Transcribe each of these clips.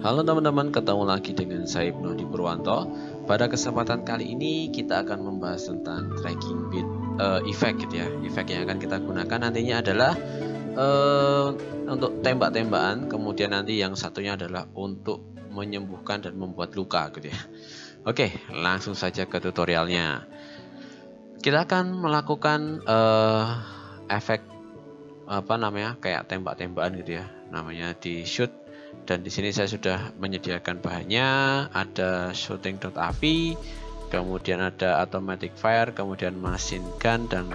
Halo teman-teman, ketemu lagi dengan saya Ibnu Hadi Purwanto. Pada kesempatan kali ini kita akan membahas tentang tracking beat effect gitu ya. Efek yang akan kita gunakan nantinya adalah untuk tembak-tembakan, kemudian nanti yang satunya adalah untuk menyembuhkan dan membuat luka gitu ya. Oke, langsung saja ke tutorialnya. Kita akan melakukan efek kayak tembak-tembakan gitu ya. Namanya di shoot. Dan di sini saya sudah menyediakan bahannya, ada shooting.av, kemudian ada automatic fire, kemudian machine gun, dan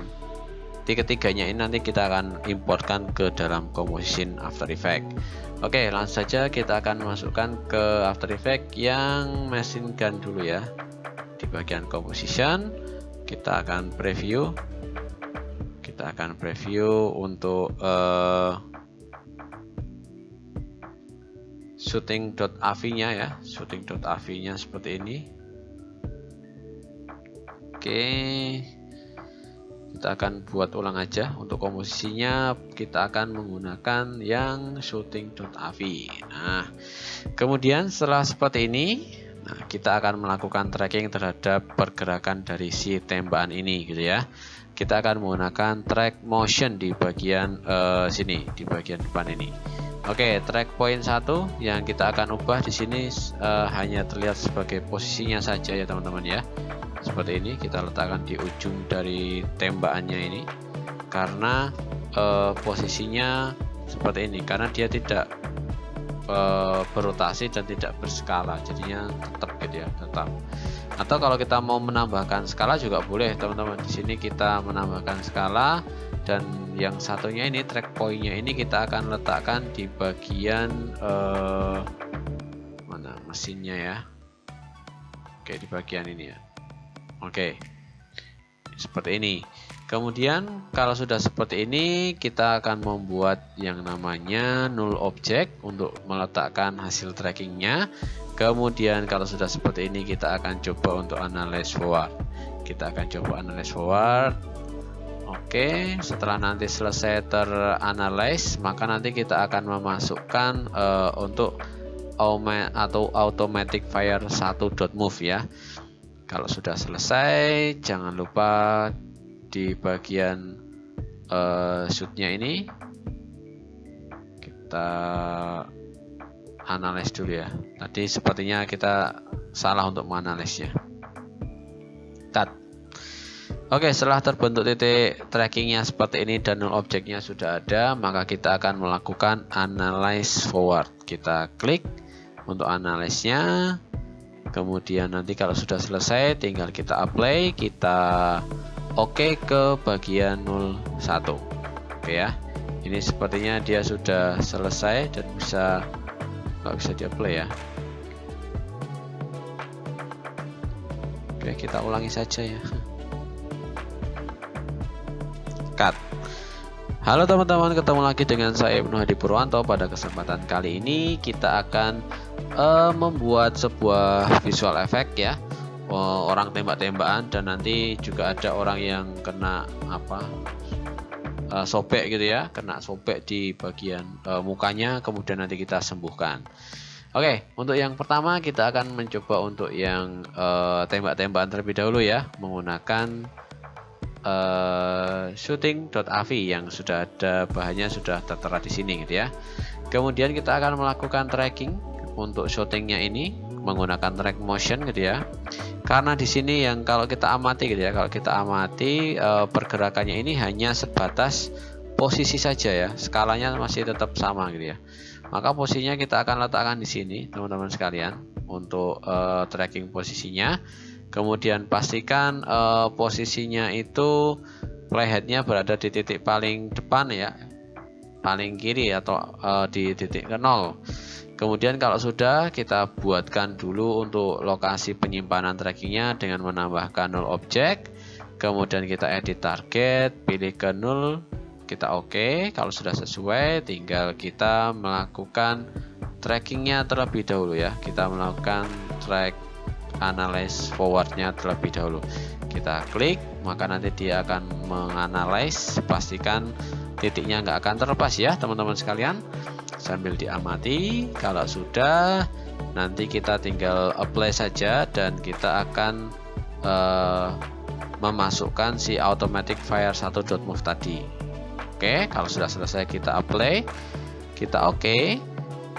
ketiganya ini nanti kita akan importkan ke dalam composition After Effects. Oke, langsung saja kita akan masukkan ke After Effects yang machine gun dulu ya. Di bagian composition kita akan preview. Kita akan preview untuk shooting.av nya ya, shooting.av nya seperti ini. Oke, kita akan buat ulang aja. Untuk komposisinya kita akan menggunakan yang shooting.av. Nah, kemudian setelah seperti ini, kita akan melakukan tracking terhadap pergerakan dari si tembakan ini gitu ya. Kita akan menggunakan track motion di bagian sini, di bagian depan ini. Oke, track point 1 yang kita akan ubah di sini hanya terlihat sebagai posisinya saja ya teman-teman ya. Seperti ini kita letakkan di ujung dari tembakannya ini, karena posisinya seperti ini, karena dia tidak berotasi dan tidak berskala, jadinya tetap gitu ya, tetap. Atau kalau kita mau menambahkan skala juga boleh teman-teman. Di sini kita menambahkan skala. Dan yang satunya ini track point-nya ini kita akan letakkan di bagian mana mesinnya ya. Oke, di bagian ini ya. Oke, seperti ini. Kemudian kalau sudah seperti ini, kita akan membuat yang namanya null object untuk meletakkan hasil trackingnya. Kemudian kalau sudah seperti ini, kita akan coba untuk analyze forward. Kita akan coba analyze forward. Oke, setelah nanti selesai teranalyze, maka nanti kita akan memasukkan untuk automatic fire 1.move ya. Kalau sudah selesai, jangan lupa di bagian shootnya ini kita analyze dulu ya. Tadi sepertinya kita salah untuk menganalisnya. Cut. Oke, setelah terbentuk titik trackingnya seperti ini dan null objeknya sudah ada, maka kita akan melakukan analyze forward. Kita klik untuk analyze-nya. Kemudian nanti kalau sudah selesai, tinggal kita apply, kita oke ke bagian 01. Oke ya, ini sepertinya dia sudah selesai dan nggak bisa di apply ya. Oke, kita ulangi saja ya. Cut. Halo teman-teman, ketemu lagi dengan saya Ibnu Hadi Purwanto. Pada kesempatan kali ini kita akan membuat sebuah visual effect ya, orang tembak-tembakan, dan nanti juga ada orang yang kena sobek gitu ya, kena sobek di bagian mukanya, kemudian nanti kita sembuhkan. Oke, untuk yang pertama kita akan mencoba untuk yang tembak-tembakan terlebih dahulu ya, menggunakan shooting.av yang sudah ada bahannya, sudah tertera di sini gitu ya. Kemudian kita akan melakukan tracking untuk shootingnya ini menggunakan track motion gitu ya. Karena di sini yang kalau kita amati gitu ya, kalau kita amati pergerakannya ini hanya sebatas posisi saja ya, skalanya masih tetap sama gitu ya. Maka posisinya kita akan letakkan di sini teman-teman sekalian untuk tracking posisinya. Kemudian pastikan posisinya itu playheadnya berada di titik paling depan ya, paling kiri atau di titik 0. Kemudian kalau sudah, kita buatkan dulu untuk lokasi penyimpanan trackingnya dengan menambahkan null object. Kemudian kita edit target, pilih ke null, kita oke. Kalau sudah sesuai, tinggal kita melakukan trackingnya terlebih dahulu ya. Kita melakukan track analyze forwardnya terlebih dahulu. Kita klik, maka nanti dia akan menganalize. Pastikan titiknya nggak akan terlepas ya teman-teman sekalian. sambil diamati. Kalau sudah, nanti kita tinggal apply saja dan kita akan memasukkan si automatic fire 1.move tadi. Oke, kalau sudah selesai kita apply, kita oke.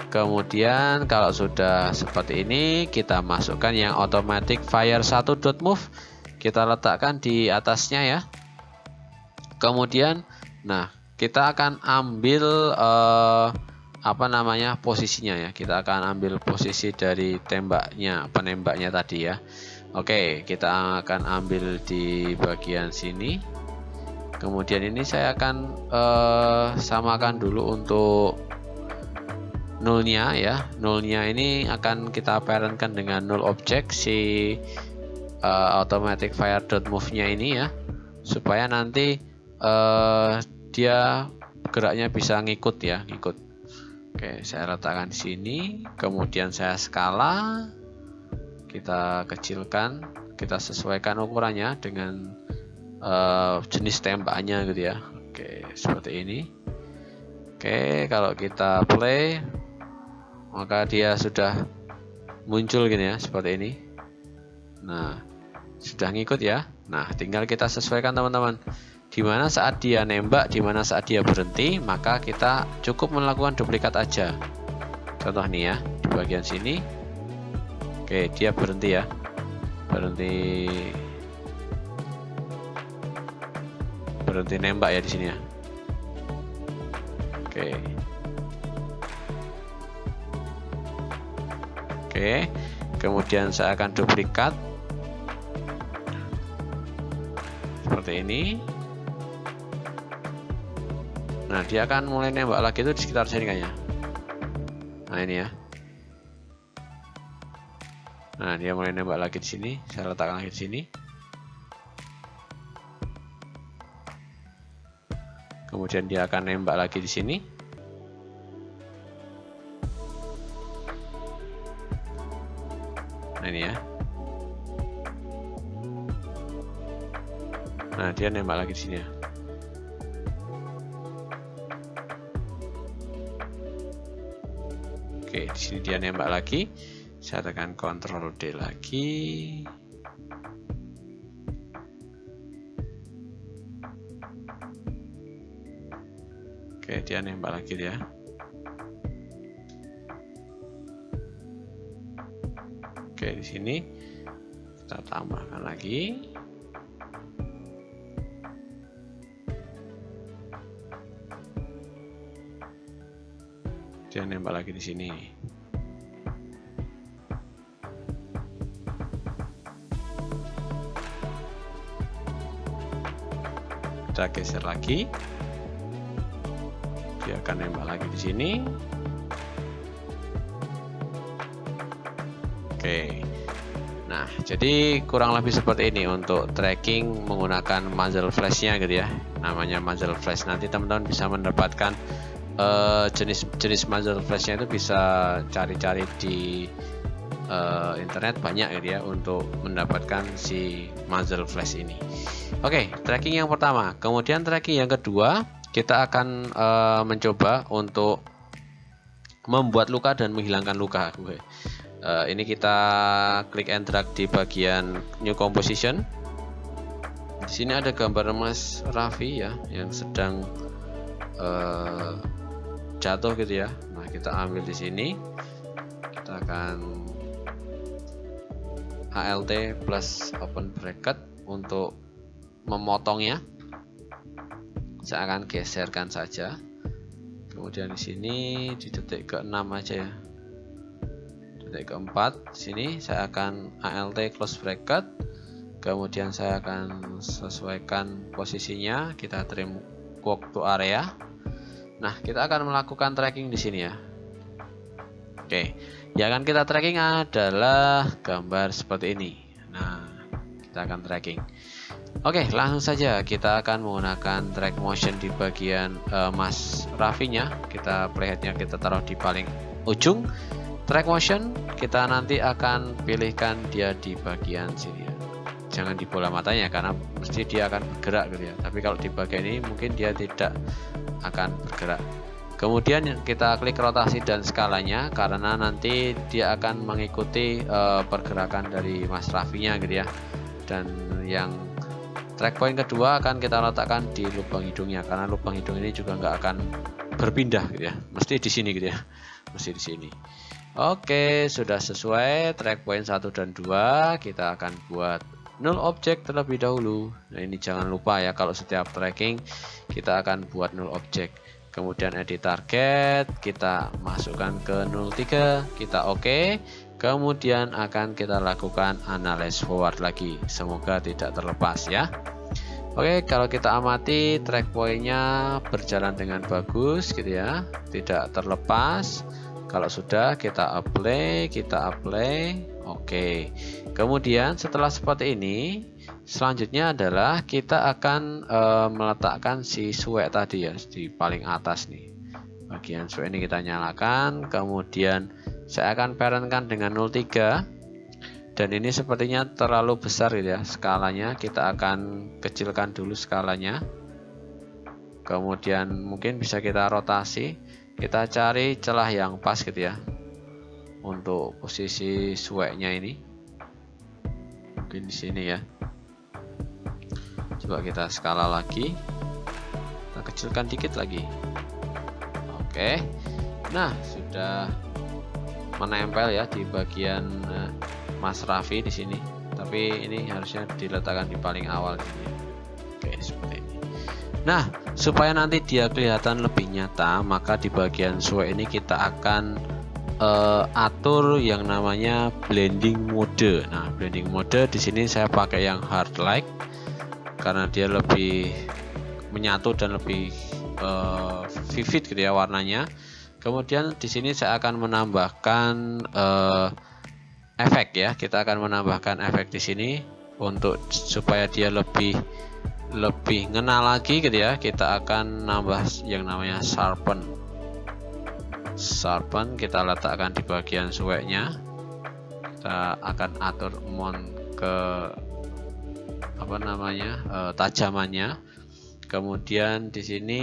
Kemudian kalau sudah seperti ini, kita masukkan yang automatic fire 1.move, kita letakkan di atasnya ya. Kemudian nah, kita akan ambil posisinya ya. Kita akan ambil posisi dari penembaknya tadi ya. Oke, kita akan ambil di bagian sini. Kemudian ini saya akan samakan dulu untuk nullnya ya. Nullnya ini akan kita parentkan dengan null object si automatic fire.move nya ini ya, supaya nanti dia geraknya bisa ngikut ya, ngikut. Oke, saya letakkan di sini. Kemudian saya skala, kita kecilkan, kita sesuaikan ukurannya dengan jenis tembakannya gitu ya. Oke, seperti ini. Oke, kalau kita play, maka dia sudah muncul gini ya, seperti ini. Nah, sudah ngikut ya. Nah, tinggal kita sesuaikan teman-teman, dimana saat dia nembak, dimana saat dia berhenti, maka kita cukup melakukan duplikat aja. Contoh nih ya, di bagian sini. Oke, dia berhenti ya, berhenti nembak ya di sini ya. Oke, kemudian saya akan duplikat seperti ini. Nah, dia akan mulai nembak lagi itu di sekitar sini kayaknya. Nah, ini ya. Nah, dia mulai nembak lagi di sini. Saya letakkan lagi di sini. Kemudian dia akan nembak lagi di sini. Nah, ini ya. Nah, dia nembak lagi di sini ya. Oke, di sini dia nembak lagi. Saya tekan Ctrl D lagi. Oke, dia nembak lagi ya. Oke, di sini kita tambahkan lagi. Dia nembak lagi di sini. Kita geser lagi, dia akan nembak lagi di sini. Oke, nah jadi kurang lebih seperti ini untuk tracking menggunakan muzzle flashnya gitu ya. Namanya muzzle flash. Nanti teman-teman bisa mendapatkan jenis muzzle flashnya itu bisa cari-cari di internet banyak gitu ya untuk mendapatkan si muzzle flash ini. Oke, tracking yang pertama. Kemudian tracking yang kedua, kita akan mencoba untuk membuat luka dan menghilangkan luka. Ini kita klik and drag di bagian new composition. Di sini ada gambar Mas Raffi ya, yang sedang jatuh gitu ya. Nah, kita ambil di sini. Kita akan ALT plus open bracket untuk memotongnya. Saya akan geserkan saja. Kemudian di sini di detik ke-6 aja ya. Detik ke-4 sini saya akan ALT close bracket. Kemudian saya akan sesuaikan posisinya. Kita trim walk to area. Nah, kita akan melakukan tracking di sini ya. Oke, yang akan kita tracking adalah gambar seperti ini. Nah, kita akan tracking. Oke, langsung saja kita akan menggunakan track motion di bagian Mas Raffinya. Kita playheadnya kita taruh di paling ujung. Track motion kita nanti akan pilihkan dia di bagian sini ya. Jangan di bola matanya karena mesti dia akan bergerak gitu ya. Tapi kalau di bagian ini mungkin dia tidak akan bergerak. Kemudian kita klik rotasi dan skalanya, karena nanti dia akan mengikuti pergerakan dari Mas Raffinya gitu ya. Dan yang track point kedua akan kita letakkan di lubang hidungnya, karena lubang hidung ini juga nggak akan berpindah gitu ya, mesti di sini gitu ya, mesti di sini. Oke, sudah sesuai track point 1 dan 2. Kita akan buat null object terlebih dahulu. Nah, ini jangan lupa ya, kalau setiap tracking kita akan buat null object. Kemudian edit target, kita masukkan ke 03, kita oke. Kemudian akan kita lakukan analyze forward lagi, semoga tidak terlepas ya. Oke, kalau kita amati track pointnya berjalan dengan bagus gitu ya, tidak terlepas. Kalau sudah kita apply, oke. Kemudian setelah seperti ini, selanjutnya adalah kita akan meletakkan si suek tadi ya di paling atas nih. Bagian suek ini kita nyalakan, kemudian saya akan parentkan dengan 03. Dan ini sepertinya terlalu besar gitu ya skalanya, kita akan kecilkan dulu skalanya. Kemudian mungkin bisa kita rotasi, kita cari celah yang pas gitu ya untuk posisi sueknya ini. Mungkin di sini ya. Coba kita skala lagi, kita kecilkan dikit lagi. Oke, nah sudah menempel ya di bagian Mas Raffi di sini, tapi ini harusnya diletakkan di paling awal di sini. Oke, seperti ini. Nah, supaya nanti dia kelihatan lebih nyata, maka di bagian suek ini kita akan atur yang namanya blending mode. Nah, blending mode di sini saya pakai yang hard light karena dia lebih menyatu dan lebih vivid gitu ya warnanya. Kemudian di sini saya akan menambahkan efek ya. Kita akan menambahkan efek di sini untuk supaya dia lebih ngena lagi gitu ya. Kita akan nambah yang namanya sharpen. Kita letakkan di bagian sueknya. Kita akan atur mount ke tajamannya. Kemudian di sini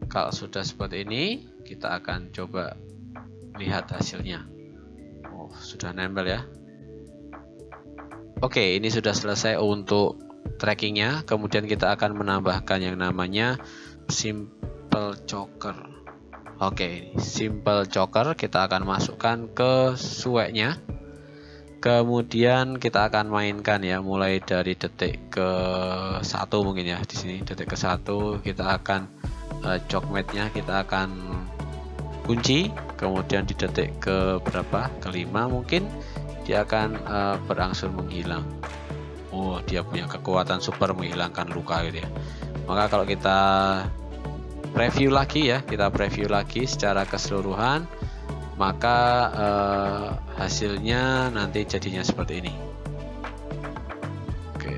kalau sudah seperti ini, kita akan coba lihat hasilnya. Oh, sudah nempel ya. Oke, ini sudah selesai untuk trackingnya. Kemudian kita akan menambahkan yang namanya simple choker. Oke, simple choker kita akan masukkan ke sueknya. Kemudian kita akan mainkan ya, mulai dari detik ke 1 mungkin ya. Di sini detik ke 1 kita akan choke-mate-nya kita akan kunci. Kemudian di detik ke berapa? Ke-5 mungkin dia akan berangsur menghilang. Oh, dia punya kekuatan super menghilangkan luka gitu ya. Maka kalau kita preview lagi ya, kita preview lagi secara keseluruhan, maka hasilnya nanti jadinya seperti ini. Oke,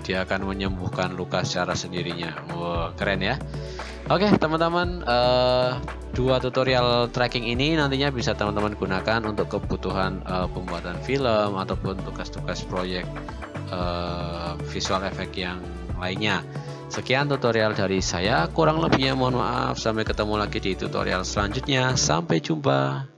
dia akan menyembuhkan luka secara sendirinya. Wow, keren ya. Oke teman-teman, 2 tutorial tracking ini nantinya bisa teman-teman gunakan untuk kebutuhan pembuatan film ataupun tugas-tugas proyek visual effect yang lainnya. Sekian tutorial dari saya, kurang lebihnya mohon maaf. Sampai ketemu lagi di tutorial selanjutnya. Sampai jumpa.